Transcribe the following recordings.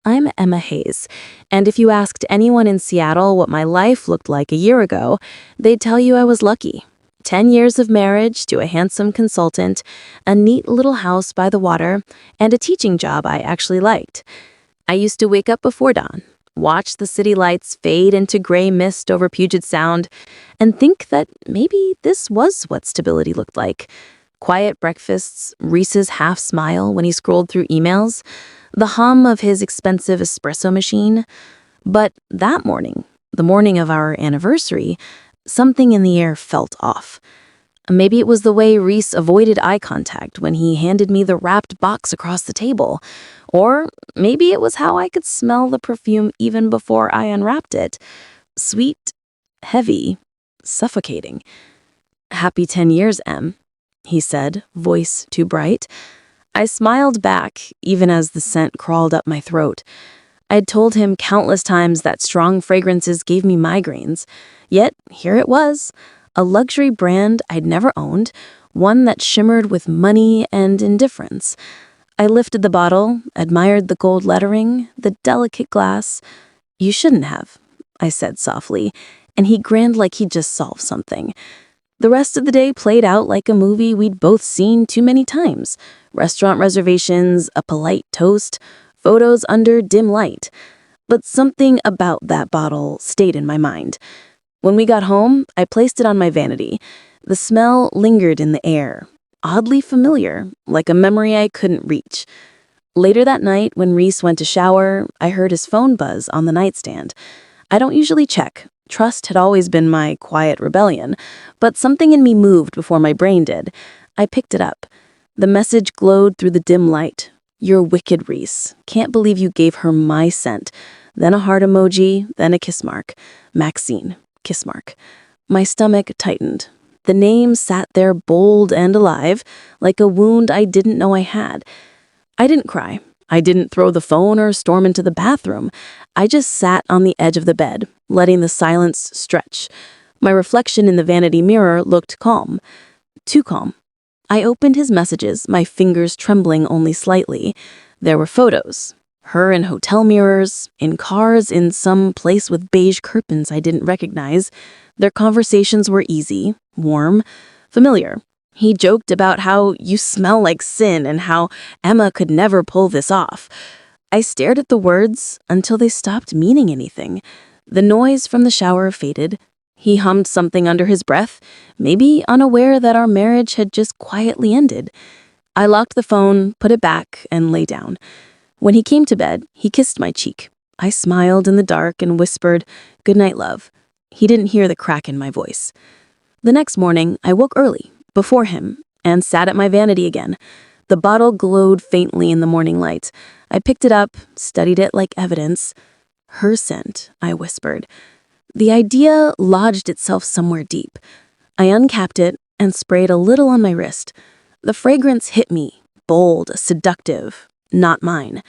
I'm Emma Hayes, and if you asked anyone in Seattle what my life looked like a year ago, they'd tell you I was lucky. 10 years of marriage to a handsome consultant, a neat little house by the water, and a teaching job I actually liked. I used to wake up before dawn, watch the city lights fade into gray mist over Puget Sound, and think that maybe this was what stability looked like. Quiet breakfasts, Reese's half smile when he scrolled through emails, the hum of his expensive espresso machine. But that morning, the morning of our anniversary, something in the air felt off. Maybe it was the way Reese avoided eye contact when he handed me the wrapped box across the table. Or maybe it was how I could smell the perfume even before I unwrapped it. Sweet, heavy, suffocating. "Happy 10 years, Em," he said, voice too bright. I smiled back, even as the scent crawled up my throat. I'd told him countless times that strong fragrances gave me migraines. Yet, here it was, a luxury brand I'd never owned, one that shimmered with money and indifference. I lifted the bottle, admired the gold lettering, the delicate glass. "You shouldn't have," I said softly, and he grinned like he'd just solved something. The rest of the day played out like a movie we'd both seen too many times. Restaurant reservations, a polite toast, photos under dim light. But something about that bottle stayed in my mind. When we got home, I placed it on my vanity. The smell lingered in the air, oddly familiar, like a memory I couldn't reach. Later that night, when Reese went to shower, I heard his phone buzz on the nightstand. I don't usually check. Trust had always been my quiet rebellion, but something in me moved before my brain did. I picked it up. The message glowed through the dim light. "You're wicked, Reese. Can't believe you gave her my scent." Then a heart emoji, then a kiss mark. Maxine, kiss mark. My stomach tightened. The name sat there bold and alive, like a wound I didn't know I had. I didn't cry. I didn't throw the phone or storm into the bathroom. I just sat on the edge of the bed, letting the silence stretch. My reflection in the vanity mirror looked calm. Too calm. I opened his messages, my fingers trembling only slightly. There were photos. Her in hotel mirrors, in cars, in some place with beige curtains I didn't recognize. Their conversations were easy, warm, familiar. He joked about how "you smell like sin" and how Emma could never pull this off. I stared at the words until they stopped meaning anything. The noise from the shower faded. He hummed something under his breath, maybe unaware that our marriage had just quietly ended. I locked the phone, put it back, and lay down. When he came to bed, he kissed my cheek. I smiled in the dark and whispered, "Good night, love." He didn't hear the crack in my voice. The next morning, I woke early, before him, and sat at my vanity again. The bottle glowed faintly in the morning light. I picked it up, studied it like evidence. "Her scent," I whispered. The idea lodged itself somewhere deep. I uncapped it and sprayed a little on my wrist. The fragrance hit me, bold, seductive, not mine.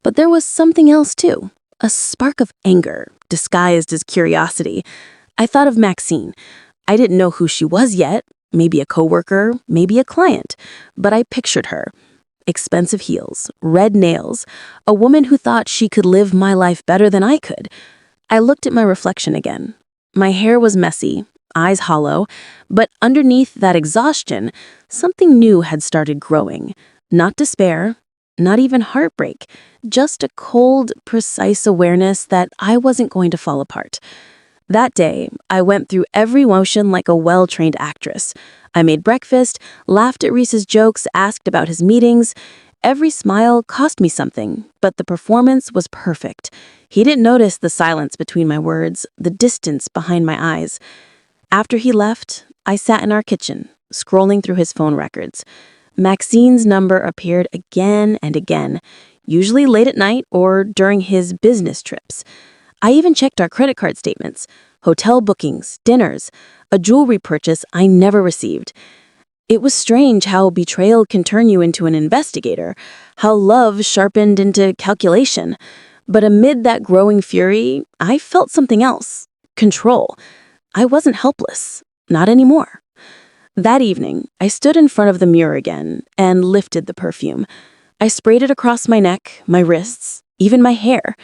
But there was something else too, a spark of anger, disguised as curiosity. I thought of Maxine. I didn't know who she was yet. Maybe a coworker, maybe a client, but I pictured her. Expensive heels, red nails, a woman who thought she could live my life better than I could. I looked at my reflection again. My hair was messy, eyes hollow, but underneath that exhaustion, something new had started growing. Not despair, not even heartbreak, just a cold, precise awareness that I wasn't going to fall apart. That day, I went through every motion like a well-trained actress. I made breakfast, laughed at Reese's jokes, asked about his meetings. Every smile cost me something, but the performance was perfect. He didn't notice the silence between my words, the distance behind my eyes. After he left, I sat in our kitchen, scrolling through his phone records. Maxine's number appeared again and again, usually late at night or during his business trips. I even checked our credit card statements, hotel bookings, dinners, a jewelry purchase I never received. It was strange how betrayal can turn you into an investigator, how love sharpened into calculation. But amid that growing fury, I felt something else, control. I wasn't helpless, not anymore. That evening, I stood in front of the mirror again and lifted the perfume. I sprayed it across my neck, my wrists, even my hair.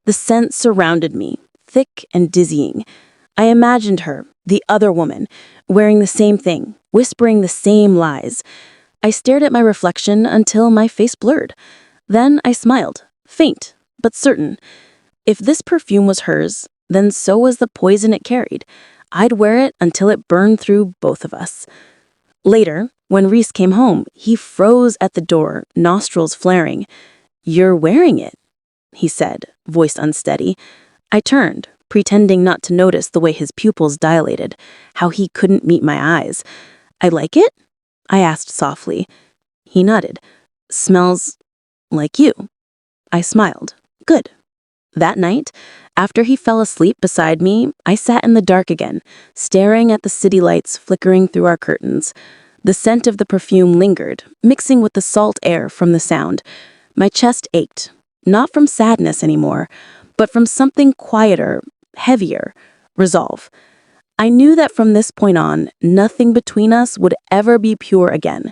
The scent surrounded me, thick and dizzying. I imagined her, the other woman, wearing the same thing, whispering the same lies. I stared at my reflection until my face blurred. Then I smiled, faint, but certain. If this perfume was hers, then so was the poison it carried. I'd wear it until it burned through both of us. Later, when Reese came home, he froze at the door, nostrils flaring. "You're wearing it," he said, voice unsteady. I turned, pretending not to notice the way his pupils dilated, how he couldn't meet my eyes. "I like it?" I asked softly. He nodded. "Smells like you." I smiled. "Good." That night, after he fell asleep beside me, I sat in the dark again, staring at the city lights flickering through our curtains. The scent of the perfume lingered, mixing with the salt air from the sound. My chest ached, not from sadness anymore, but from something quieter, heavier, resolve. I knew that from this point on, nothing between us would ever be pure again.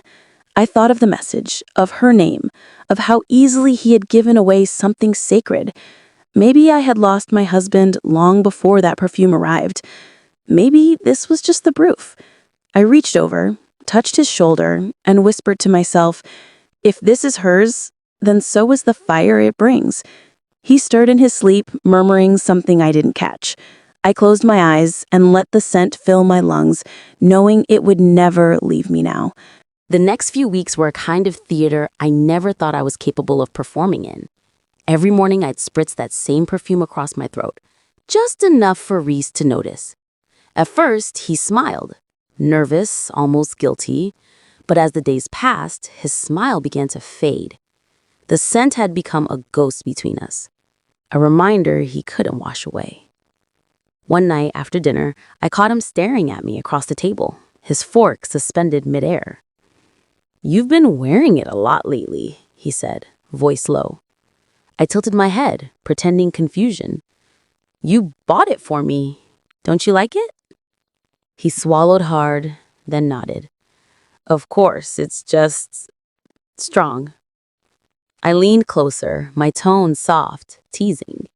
I thought of the message, of her name, of how easily he had given away something sacred. Maybe I had lost my husband long before that perfume arrived. Maybe this was just the proof. I reached over, touched his shoulder, and whispered to myself, if this is hers, then so is the fire it brings. He stirred in his sleep, murmuring something I didn't catch. I closed my eyes and let the scent fill my lungs, knowing it would never leave me now. The next few weeks were a kind of theater I never thought I was capable of performing in. Every morning I'd spritz that same perfume across my throat, just enough for Reese to notice. At first, he smiled, nervous, almost guilty, but as the days passed, his smile began to fade. The scent had become a ghost between us, a reminder he couldn't wash away. One night after dinner, I caught him staring at me across the table, his fork suspended midair. "You've been wearing it a lot lately," he said, voice low. I tilted my head, pretending confusion. "You bought it for me. Don't you like it?" He swallowed hard, then nodded. "Of course, it's just strong." I leaned closer, my tone soft, teasing.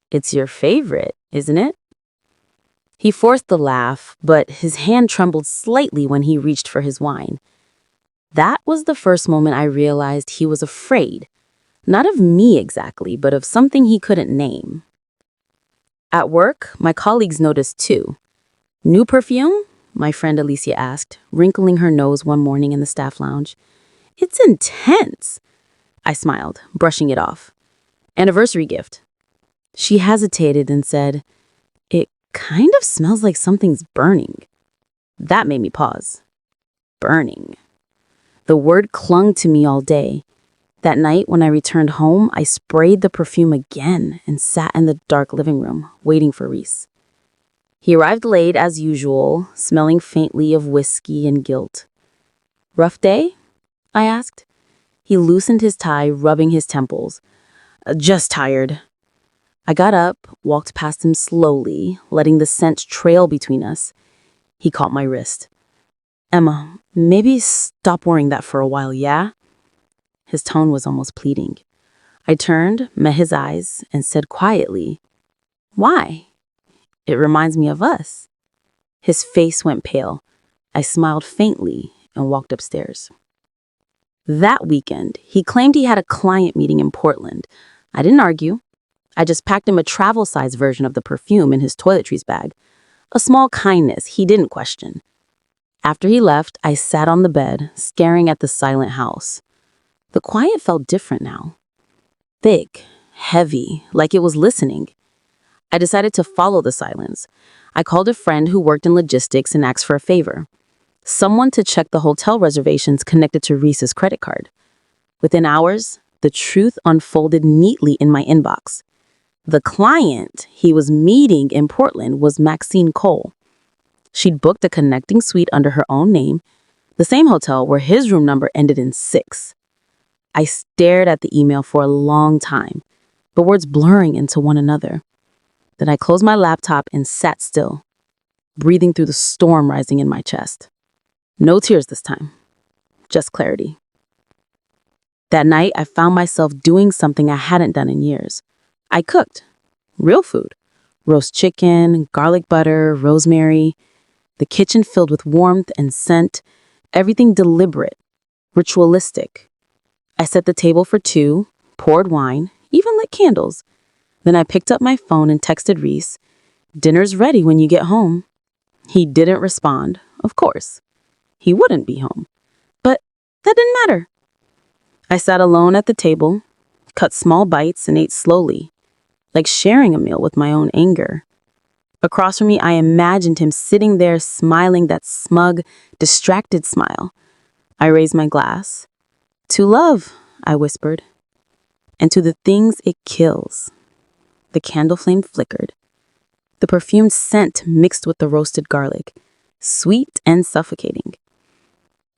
"It's your favorite, isn't it?" He forced the laugh, but his hand trembled slightly when he reached for his wine. That was the first moment I realized he was afraid. Not of me exactly, but of something he couldn't name. At work, my colleagues noticed too. "New perfume?" my friend Alicia asked, wrinkling her nose one morning in the staff lounge. "It's intense." I smiled, brushing it off. "Anniversary gift." She hesitated and said, "It kind of smells like something's burning." That made me pause. Burning. The word clung to me all day. That night, when I returned home, I sprayed the perfume again and sat in the dark living room, waiting for Reese. He arrived late as usual, smelling faintly of whiskey and guilt. "Rough day?" I asked. He loosened his tie, rubbing his temples. "Just tired." I got up, walked past him slowly, letting the scent trail between us. He caught my wrist. "Emma, maybe stop wearing that for a while, yeah?" His tone was almost pleading. I turned, met his eyes, and said quietly, "Why? It reminds me of us." His face went pale. I smiled faintly and walked upstairs. That weekend, he claimed he had a client meeting in Portland. I didn't argue. I just packed him a travel-size version of the perfume in his toiletries bag. A small kindness he didn't question. After he left, I sat on the bed, staring at the silent house. The quiet felt different now. Thick, heavy, like it was listening. I decided to follow the silence. I called a friend who worked in logistics and asked for a favor. Someone to check the hotel reservations connected to Reese's credit card. Within hours, the truth unfolded neatly in my inbox. The client he was meeting in Portland was Maxine Cole. She'd booked a connecting suite under her own name, the same hotel where his room number ended in 6. I stared at the email for a long time, the words blurring into one another. Then I closed my laptop and sat still, breathing through the storm rising in my chest. No tears this time, just clarity. That night, I found myself doing something I hadn't done in years. I cooked. Real food. Roast chicken, garlic butter, rosemary. The kitchen filled with warmth and scent. Everything deliberate, ritualistic. I set the table for two, poured wine, even lit candles. Then I picked up my phone and texted Reese, "Dinner's ready when you get home." He didn't respond, of course. He wouldn't be home. But that didn't matter. I sat alone at the table, cut small bites and ate slowly, like sharing a meal with my own anger. Across from me, I imagined him sitting there smiling that smug, distracted smile. I raised my glass. "To love," I whispered, "and to the things it kills." The candle flame flickered. The perfumed scent mixed with the roasted garlic, sweet and suffocating.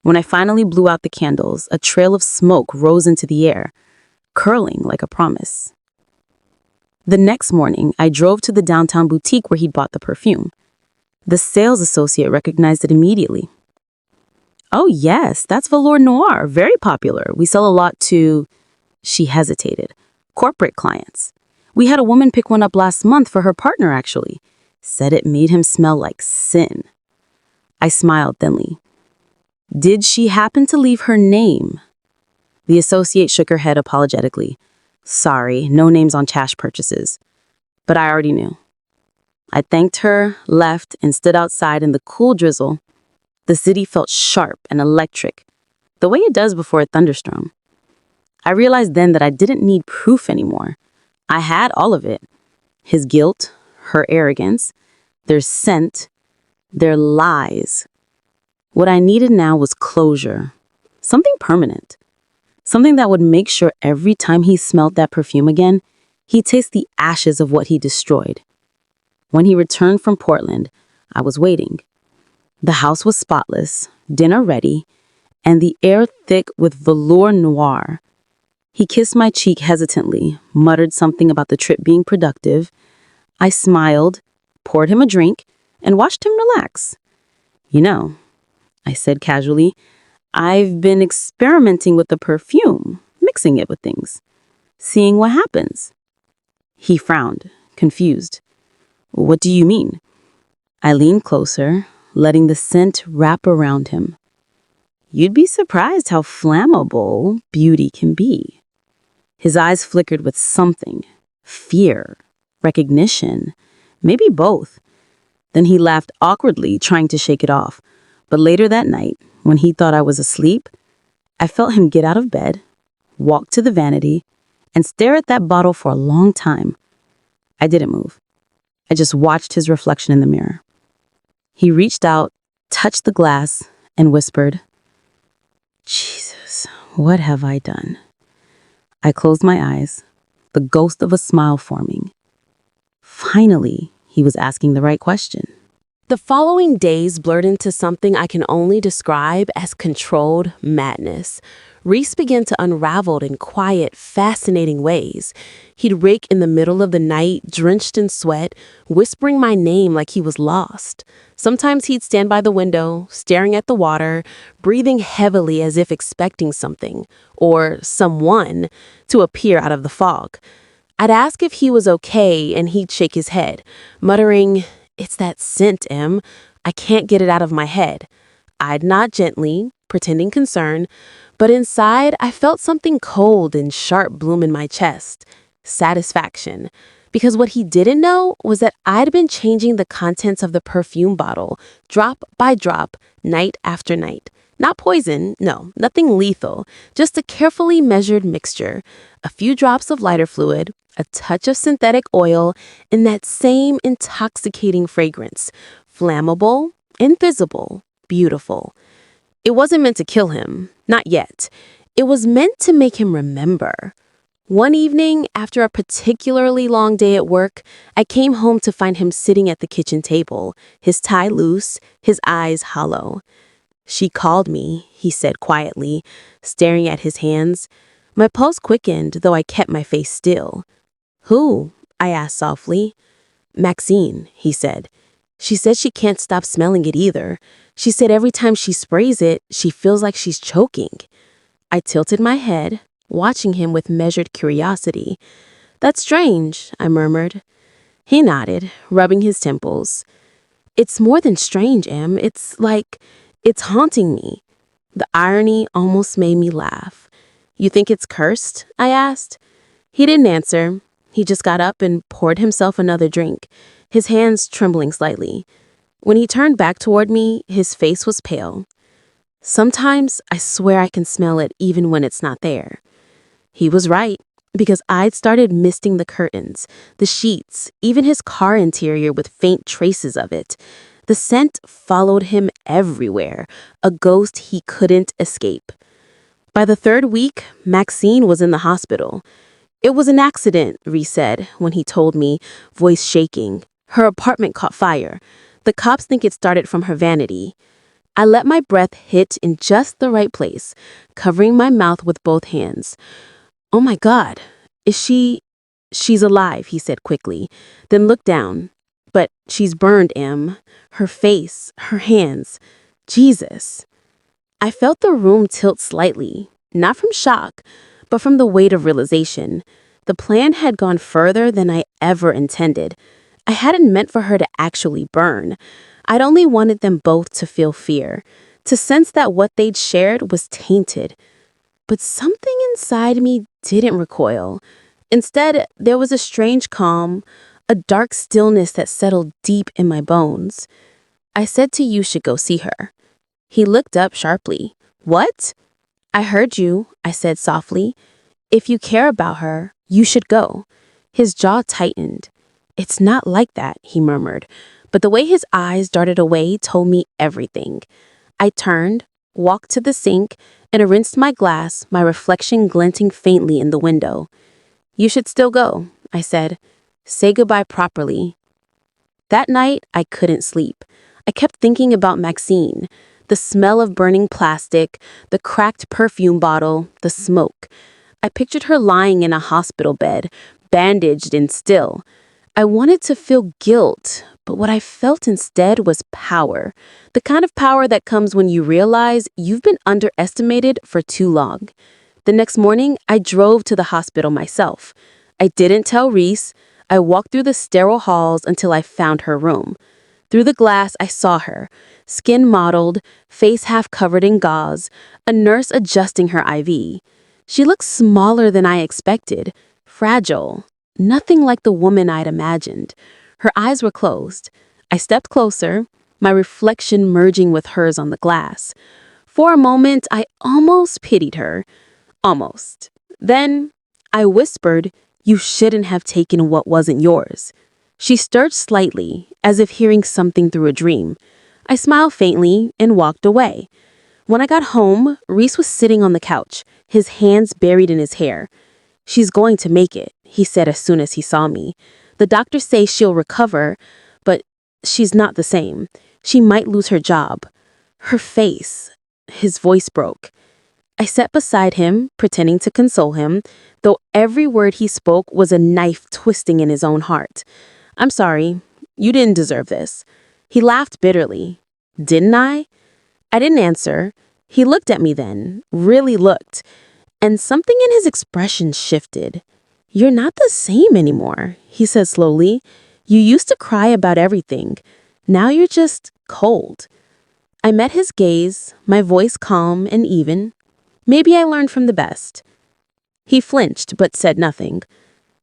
When I finally blew out the candles, a trail of smoke rose into the air, curling like a promise. The next morning, I drove to the downtown boutique where he'd bought the perfume. The sales associate recognized it immediately. "Oh yes, that's Velour Noir, very popular. We sell a lot to..." She hesitated. "Corporate clients. We had a woman pick one up last month for her partner, actually. Said it made him smell like sin." I smiled thinly. "Did she happen to leave her name?" The associate shook her head apologetically. "Sorry, no names on cash purchases." But I already knew. I thanked her, left, and stood outside in the cool drizzle. The city felt sharp and electric, the way it does before a thunderstorm. I realized then that I didn't need proof anymore. I had all of it. His guilt, her arrogance, their scent, their lies. What I needed now was closure, something permanent, something that would make sure every time he smelled that perfume again, he'd taste the ashes of what he destroyed. When he returned from Portland, I was waiting. The house was spotless, dinner ready, and the air thick with velour noir. He kissed my cheek hesitantly, muttered something about the trip being productive. I smiled, poured him a drink, and watched him relax. "You know," I said casually, "I've been experimenting with the perfume, mixing it with things, seeing what happens." He frowned, confused. "What do you mean?" I leaned closer, letting the scent wrap around him. "You'd be surprised how flammable beauty can be." His eyes flickered with something, fear, recognition, maybe both. Then he laughed awkwardly, trying to shake it off. But later that night, when he thought I was asleep, I felt him get out of bed, walk to the vanity, and stare at that bottle for a long time. I didn't move. I just watched his reflection in the mirror. He reached out, touched the glass, and whispered, "Jesus, what have I done?" I closed my eyes, the ghost of a smile forming. Finally, he was asking the right question. The following days blurred into something I can only describe as controlled madness. Reese began to unravel in quiet, fascinating ways. He'd rake in the middle of the night, drenched in sweat, whispering my name like he was lost. Sometimes he'd stand by the window, staring at the water, breathing heavily as if expecting something, or someone, to appear out of the fog. I'd ask if he was okay, and he'd shake his head, muttering, "It's that scent, Em. I can't get it out of my head." I'd nod gently, pretending concern, but inside I felt something cold and sharp bloom in my chest. Satisfaction. Because what he didn't know was that I'd been changing the contents of the perfume bottle, drop by drop, night after night. Not poison, no, nothing lethal, just a carefully measured mixture. A few drops of lighter fluid, a touch of synthetic oil, and that same intoxicating fragrance. Flammable, invisible, beautiful. It wasn't meant to kill him, not yet. It was meant to make him remember. One evening, after a particularly long day at work, I came home to find him sitting at the kitchen table, his tie loose, his eyes hollow. "She called me," he said quietly, staring at his hands. My pulse quickened, though I kept my face still. "Who?" I asked softly. "Maxine," he said. "She said she can't stop smelling it either. She said every time she sprays it, she feels like she's choking." I tilted my head, watching him with measured curiosity. "That's strange," I murmured. He nodded, rubbing his temples. "It's more than strange, Em. It's haunting me." The irony almost made me laugh. "You think it's cursed?" I asked. He didn't answer. He just got up and poured himself another drink, his hands trembling slightly. When he turned back toward me, his face was pale. "Sometimes I swear I can smell it even when it's not there." He was right, because I'd started misting the curtains, the sheets, even his car interior with faint traces of it. The scent followed him everywhere, a ghost he couldn't escape. By the third week, Maxine was in the hospital. "It was an accident," Reese said when he told me, voice shaking. "Her apartment caught fire. The cops think it started from her vanity." I let my breath hit in just the right place, covering my mouth with both hands. "Oh my God, is she—" "She's alive," he said quickly, then looked down. "But she's burned, Em. Her face, her hands. Jesus." I felt the room tilt slightly, not from shock, but from the weight of realization. The plan had gone further than I ever intended. I hadn't meant for her to actually burn. I'd only wanted them both to feel fear, to sense that what they'd shared was tainted. But something inside me didn't recoil. Instead, there was a strange calm, a dark stillness that settled deep in my bones. I said to you should go see her. He looked up sharply. "What?" "I heard you," I said softly. "If you care about her, you should go." His jaw tightened. "It's not like that," he murmured, but the way his eyes darted away told me everything. I turned, walked to the sink, and rinsed my glass, my reflection glinting faintly in the window. "You should still go," I said. "Say goodbye properly." That night, I couldn't sleep. I kept thinking about Maxine, the smell of burning plastic, the cracked perfume bottle, the smoke. I pictured her lying in a hospital bed, bandaged and still. I wanted to feel guilt, but what I felt instead was power. The kind of power that comes when you realize you've been underestimated for too long. The next morning, I drove to the hospital myself. I didn't tell Reese. I walked through the sterile halls until I found her room. Through the glass, I saw her, skin mottled, face half covered in gauze, a nurse adjusting her IV. She looked smaller than I expected, fragile, nothing like the woman I'd imagined. Her eyes were closed. I stepped closer, my reflection merging with hers on the glass. For a moment, I almost pitied her. Almost. Then I whispered, "You shouldn't have taken what wasn't yours." She stirred slightly, as if hearing something through a dream. I smiled faintly and walked away. When I got home, Reese was sitting on the couch, his hands buried in his hair. "She's going to make it," he said as soon as he saw me. "The doctors say she'll recover, but she's not the same. She might lose her job." Her face. His voice broke. I sat beside him, pretending to console him, though every word he spoke was a knife twisting in his own heart. "I'm sorry. You didn't deserve this." He laughed bitterly. "Didn't I?" I didn't answer. He looked at me then, really looked, and something in his expression shifted. "You're not the same anymore," he said slowly. "You used to cry about everything. Now you're just cold." I met his gaze, my voice calm and even. Maybe I learned from the best. He flinched but said nothing.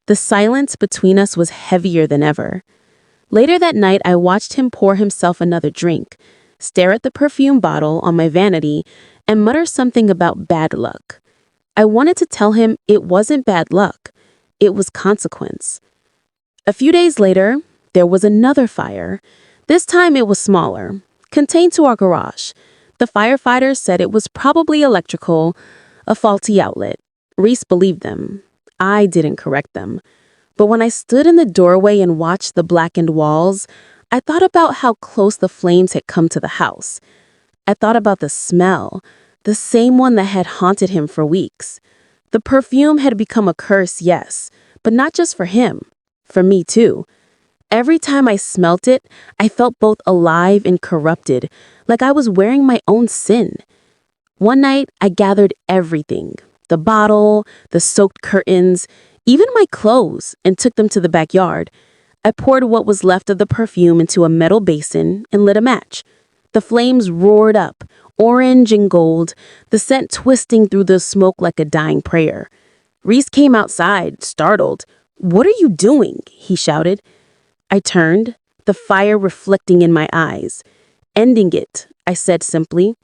The silence between us was heavier than ever. Later that night, I watched him pour himself another drink, stare at the perfume bottle on my vanity, and mutter something about bad luck. I wanted to tell him it wasn't bad luck. It was consequence. A few days later, there was another fire. This time it was smaller, contained to our garage. The firefighters said it was probably electrical, a faulty outlet. Reese believed them. I didn't correct them. But when I stood in the doorway and watched the blackened walls, I thought about how close the flames had come to the house. I thought about the smell, the same one that had haunted him for weeks. The perfume had become a curse, yes, but not just for him, for me too. Every time I smelt it, I felt both alive and corrupted, like I was wearing my own sin. One night, I gathered everything, the bottle, the soaked curtains, even my clothes, and took them to the backyard. I poured what was left of the perfume into a metal basin and lit a match. The flames roared up, orange and gold, the scent twisting through the smoke like a dying prayer. Reese came outside, startled. "What are you doing?" he shouted. I turned, the fire reflecting in my eyes. "Ending it," I said simply.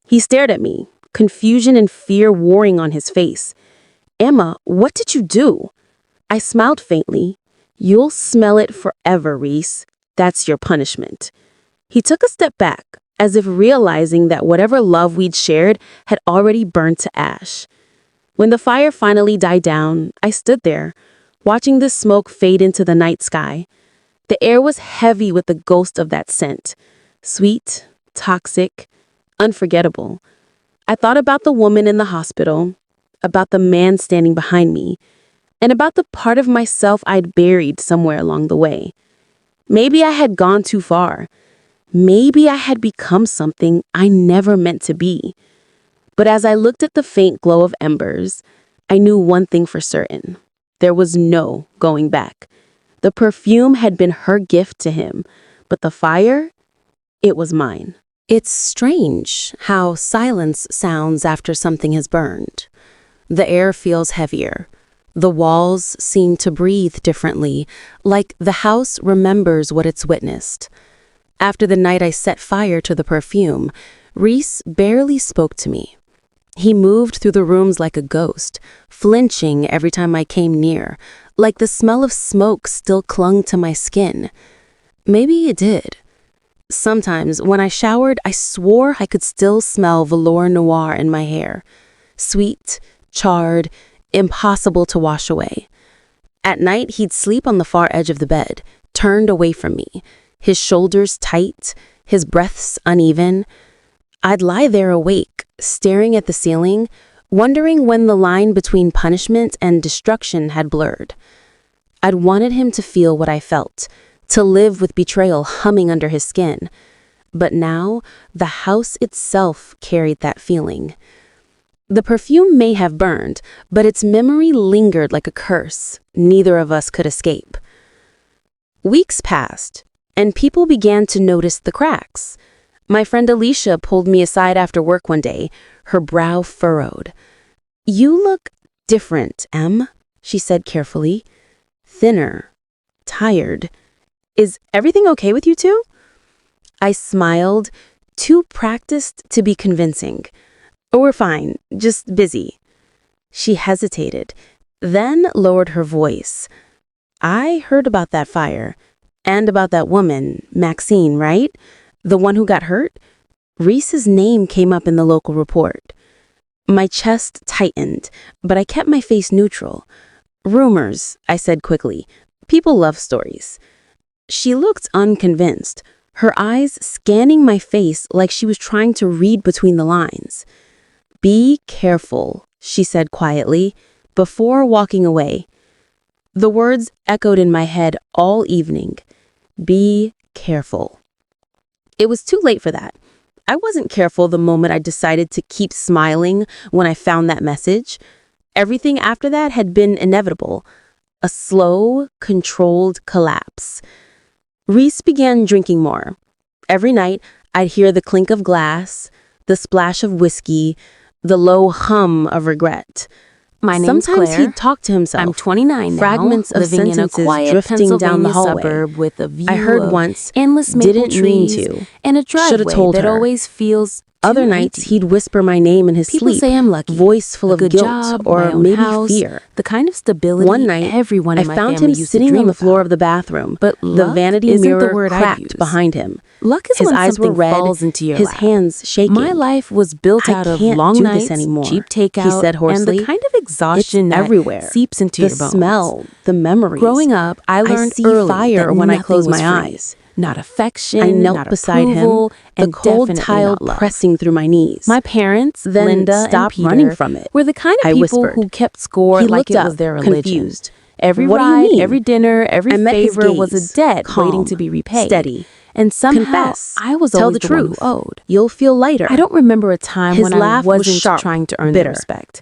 He stared at me, confusion and fear warring on his face. "Emma, what did you do?" I smiled faintly. "You'll smell it forever, Reese. That's your punishment." He took a step back, as if realizing that whatever love we'd shared had already burned to ash. When the fire finally died down, I stood there, watching the smoke fade into the night sky. The air was heavy with the ghost of that scent. Sweet, toxic, unforgettable. I thought about the woman in the hospital, about the man standing behind me, and about the part of myself I'd buried somewhere along the way. Maybe I had gone too far. Maybe I had become something I never meant to be. But as I looked at the faint glow of embers, I knew one thing for certain. There was no going back. The perfume had been her gift to him, but the fire, it was mine. It's strange how silence sounds after something has burned. The air feels heavier. The walls seem to breathe differently, like the house remembers what it's witnessed. After the night I set fire to the perfume, Reese barely spoke to me. He moved through the rooms like a ghost, flinching every time I came near, like the smell of smoke still clung to my skin. Maybe it did. Sometimes, when I showered, I swore I could still smell velour noir in my hair. Sweet, charred, impossible to wash away. At night, he'd sleep on the far edge of the bed, turned away from me, his shoulders tight, his breaths uneven. I'd lie there awake, staring at the ceiling, wondering when the line between punishment and destruction had blurred. I'd wanted him to feel what I felt, to live with betrayal humming under his skin. But now, the house itself carried that feeling. The perfume may have burned, but its memory lingered like a curse neither of us could escape. Weeks passed, and people began to notice the cracks. My friend Alicia pulled me aside after work one day, her brow furrowed. "You look different, Em," she said carefully. "Thinner, tired. Is everything okay with you two?" I smiled, too practiced to be convincing. "We're fine, just busy." She hesitated, then lowered her voice. "I heard about that fire, and about that woman, Maxine, right? The one who got hurt?" Reese's name came up in the local report. My chest tightened, but I kept my face neutral. "Rumors," I said quickly. "People love stories." She looked unconvinced, her eyes scanning my face like she was trying to read between the lines. "Be careful," she said quietly, before walking away. The words echoed in my head all evening. Be careful. It was too late for that. I wasn't careful the moment I decided to keep smiling when I found that message. Everything after that had been inevitable. A slow, controlled collapse. Reese began drinking more. Every night, I'd hear the clink of glass, the splash of whiskey, the low hum of regret. My name's Sometimes Claire. he'd talk to himself. I'm 29 now, fragments of living in a sentences quiet drifting down the Pennsylvania hallway. suburb with a view I heard of once, endless maple didn't mean trees to. and a Shoulda driveway told that her. always feels Other too nights, empty. he'd whisper my name in his People sleep, say I'm lucky. voice full A of good guilt job, or my own maybe house, fear. the kind of stability One night, everyone I in my found family him used to sitting dream on the floor about. of the bathroom, But the luck vanity isn't the mirror word I'd cracked use. behind him. Luck is His when eyes were something red, falls into your his lap. hands shaking. My life was built "I out of can't long do nights, this anymore," cheap takeout, he said hoarsely. and the kind of exhaustion It's that everywhere. seeps into The your bones. smell, the memories. Growing up, I learned see early fire that when I nothing close was my free. eyes. Not affection, I knelt not beside him, approval, the and cold definitely tile not love. pressing through my knees. My parents, Then Linda stopped and Peter, running from it. were the kind of I people whispered. who kept score He like looked it up, was their religion. confused. Every "What do you ride, mean?" every dinner, every I met his favor was a gaze, debt calm, waiting to be repaid. steady. And somehow, "Confess. I was Tell always the the one truth. who owed. You'll feel lighter." I don't remember a time His when I laugh was wasn't sharp, trying to earn bitter. their respect.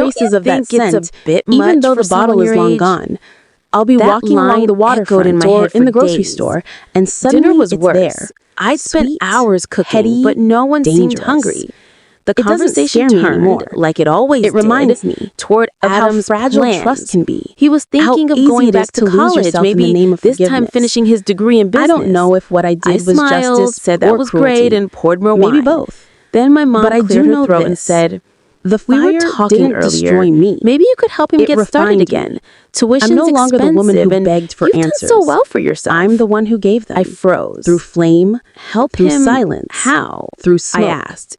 traces of that think it's scent, a bit even much though for the bottle someone is your long age? gone. I'll be That walking along line the echoed waterfront in my or head in for the grocery days. store, and suddenly Dinner was it's worse. there. I'd spent Sweet, hours cooking, heady, but no one seemed dangerous. hungry. The It doesn't conversation scare me turned, anymore. like it always It reminds did, me toward of how Adam's fragile plans. trust can be. He was How thinking of easy going it is back to to lose college, yourself in the maybe name of this time forgiveness. finishing his degree in business. I don't know if what I did was smiled, justice said that or was cruelty. great, and poured more Maybe wine. both. Then my mom But I do cleared her know throat and this. said, The We fire were talking didn't earlier. destroy me. Maybe you could help him It get started refined me. again. Tuition's I'm no longer the woman who expensive, and begged for you've answers. done so well for yourself. I'm the one who gave them. I froze. Through flame, Help through him. silence, How? through I smoke. asked.